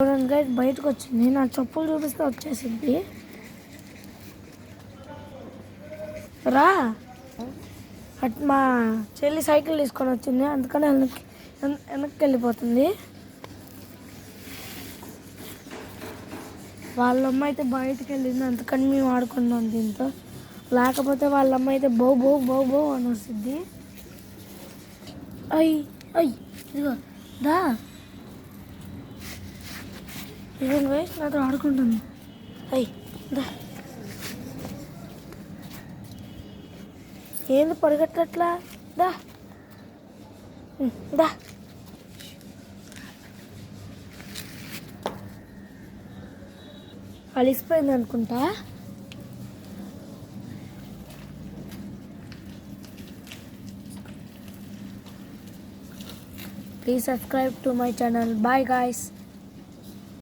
చూడండి గైస్, బయటకు వచ్చింది. నా చెప్పులు చూపిస్తే వచ్చేసింది. రా, మా చెల్లి సైకిల్ తీసుకొని వచ్చింది, అందుకని వెనక్కి వెళ్ళిపోతుంది. వాళ్ళమ్మ అయితే బయటకు వెళ్ళింది, అందుకని మేము ఆడుకున్నాం దీంతో. లేకపోతే వాళ్ళమ్మ అయితే బౌ బౌ బౌ బౌ అని వస్తుంది. అయ్యి అయ్యి ఇదిగో దా, ఇదిగో వేసి నాతో ఆడుకుంటుంది. అయ్యి దా, ఏంది పరిగెట్టట్లా? దా దా. అలిసిపోయింది అనుకుంటా. Please subscribe to my channel. Bye guys.